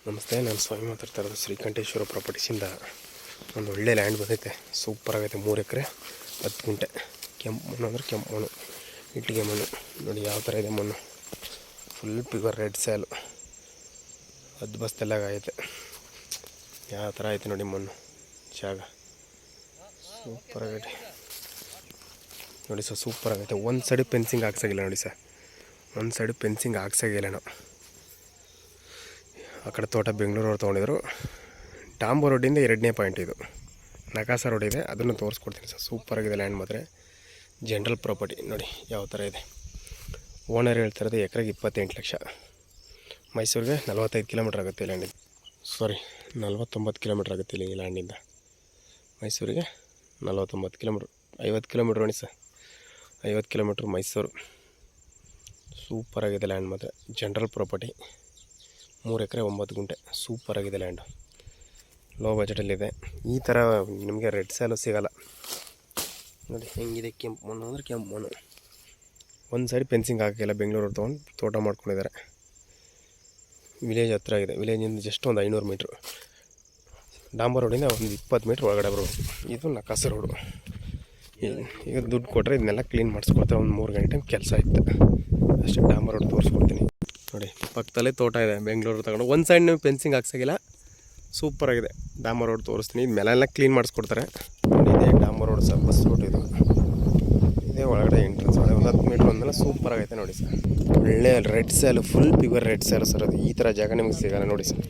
ನಮಸ್ತೆ, ನಾನು ಸ್ವಾಮಿ ಮಾತಾಡ್ತಾ ಇರೋದು ಶ್ರೀಕಂಠೇಶ್ವರ ಪ್ರಾಪರ್ಟೀಸಿಂದ. ಒಂದು ಒಳ್ಳೆ ಲ್ಯಾಂಡ್ ಬಂದೈತೆ, ಸೂಪರ್ ಆಗೈತೆ. 3 ಎಕರೆ 10 ಗುಂಟೆ. ಕೆಂಪು ಮಣ್ಣು ಅಂದರೆ ಕೆಂಪು ಮಣ್ಣು, ಇಟ್ಟಿಗೆ ಮಣ್ಣು. ನೋಡಿ ಯಾವ ಥರ ಇದೆ ಮಣ್ಣು. ಫುಲ್ ಪ್ಯೂರ್ ರೆಡ್ ಸ್ಯಾಲು, ಅದು ಬಸ್ತೆಲ್ಲ ಆಗೈತೆ. ಯಾವ ಥರ ಐತೆ ನೋಡಿ ಮಣ್ಣು, ಜಾಗ ಸೂಪರ್ ಆಗೈತೆ ನೋಡಿ ಸರ್. ಸೂಪರ್ ಆಗೈತೆ. ಒಂದು ಸೈಡ್ ಫೆನ್ಸಿಂಗ್ ಹಾಕ್ಸಾಗಿಲ್ಲ ನೋಡಿ ಸರ್, ಒಂದು ಸೈಡ್ ಫೆನ್ಸಿಂಗ್ ಹಾಕ್ಸಾಗಿಲ್ಲ ನಾವು. ಆ ಕಡೆ ತೋಟ ಬೆಂಗಳೂರವ್ರು ತೊಗೊಂಡಿದ್ರು. ಟಾಂಬೋ ರೋಡಿಂದ 2ನೇ ಪಾಯಿಂಟ್ ಇದು. ನಕಾಸ ರೋಡ್ ಇದೆ, ಅದನ್ನು ತೋರಿಸ್ಕೊಡ್ತೀನಿ ಸರ್. ಸೂಪರಾಗಿದೆ ಲ್ಯಾಂಡ್ ಮಾತ್ರ. ಜನರಲ್ ಪ್ರಾಪರ್ಟಿ ನೋಡಿ ಯಾವ ಥರ ಇದೆ. ಓನರ್ ಹೇಳ್ತಿರೋದು ಎಕರೆಗೆ 28 ಲಕ್ಷ. ಮೈಸೂರಿಗೆ 45 ಕಿಲೋಮೀಟ್ರ್ ಆಗುತ್ತೆ ಲ್ಯಾಂಡಿಂದ. 49 ಕಿಲೋಮೀಟ್ರ್ ಆಗುತ್ತೆ ಇಲ್ಲಿ ಲ್ಯಾಂಡಿಂದ ಮೈಸೂರಿಗೆ. 49 ಕಿಲೋಮೀಟ್ರ್, 50 ಕಿಲೋಮೀಟ್ರ್ ನೋಡಿ ಸರ್. 50 ಕಿಲೋಮೀಟ್ರ್ ಮೈಸೂರು. ಸೂಪರಾಗಿದೆ ಲ್ಯಾಂಡ್ ಮಾತ್ರ. ಜನರಲ್ ಪ್ರಾಪರ್ಟಿ, 3 ಎಕರೆ 9 ಗುಂಟೆ. ಸೂಪರಾಗಿದೆ ಲ್ಯಾಂಡು, ಲೋ ಬಜೆಟಲ್ಲಿದೆ. ಈ ಥರ ನಿಮಗೆ ರೆಡ್ ಸ್ಯಾಲು ಸಿಗೋಲ್ಲ ನೋಡಿ. ಹೆಂಗಿದೆ ಕೆಂಪು ಮಣ್ಣು ಅಂದರೆ ಕೆಂಪು ಮಣ್ಣು. ಒಂದು ಸೈಡ್ ಫೆನ್ಸಿಂಗ್ ಹಾಕಿಲ್ಲ, ಬೆಂಗಳೂರು ತೊಗೊಂಡು ತೋಟ ಮಾಡ್ಕೊಂಡಿದ್ದಾರೆ. ವಿಲೇಜ್ ಹತ್ರ ಇದೆ. ವಿಲೇಜಿಂದ ಜಸ್ಟ್ ಒಂದು 500 ಮೀಟ್ರು. ಡಾಂಬರ್ ರೋಡಿಂದ ಒಂದು 20 ಮೀಟ್ರ್ ಒಳಗಡೆ ಬರ್ಬೋದು. ಇದು ನಕಾಸ ರೋಡು. ಈಗ ದುಡ್ಡು ಕೊಟ್ಟರೆ ಇದನ್ನೆಲ್ಲ ಕ್ಲೀನ್ ಮಾಡಿಸ್ಕೊಡ್ತಾರೆ. ಒಂದು 3 ಗಂಟೆ ಕೆಲಸ ಆಯ್ತು ಅಷ್ಟೇ. ಡಾಂಬರ್ ರೋಡ್ ತೋರಿಸ್ಕೊಡ್ತೀನಿ ನೋಡಿ. ಪಕ್ಕದಲ್ಲೇ ತೋಟ ಇದೆ, ಬೆಂಗಳೂರು ತಗೊಂಡು. ಒಂದು ಸೈಡ್ ನೀವು ಫೆನ್ಸಿಂಗ್ ಹಾಕ್ಸಾಗಿಲ್ಲ, ಸೂಪರಾಗಿದೆ. ಡಾಂಬರ್ ರೋಡ್ ತೋರಿಸ್ತೀನಿ. ಇದು ಮೇಲೆಲ್ಲ ಕ್ಲೀನ್ ಮಾಡಿಸ್ಕೊಡ್ತಾರೆ ನೋಡಿ. ಇದೇ ಡಾಂಬರ್ ರೋಡ್ ಸರ್, ಬಸ್ ರೋಡ್ ಇದು. ಇದೇ ಒಳಗಡೆ ಎಂಟ್ರೆನ್ಸ್. ಒಂದು 10 ಮೀಟ್ರ್ ಒಂದೆಲ್ಲ ಸೂಪರಾಗೈತೆ ನೋಡಿ ಸರ್. ಒಳ್ಳೆ ರೆಡ್ ಸ್ಯಾಲು, ಫುಲ್ ಪ್ಯೂರ್ ರೆಡ್ ಸ್ಯಾಲು ಸರ್. ಅದು ಈ ಥರ ಜಾಗ ನಿಮಗೆ ಸಿಗೋಲ್ಲ ನೋಡಿ ಸರ್.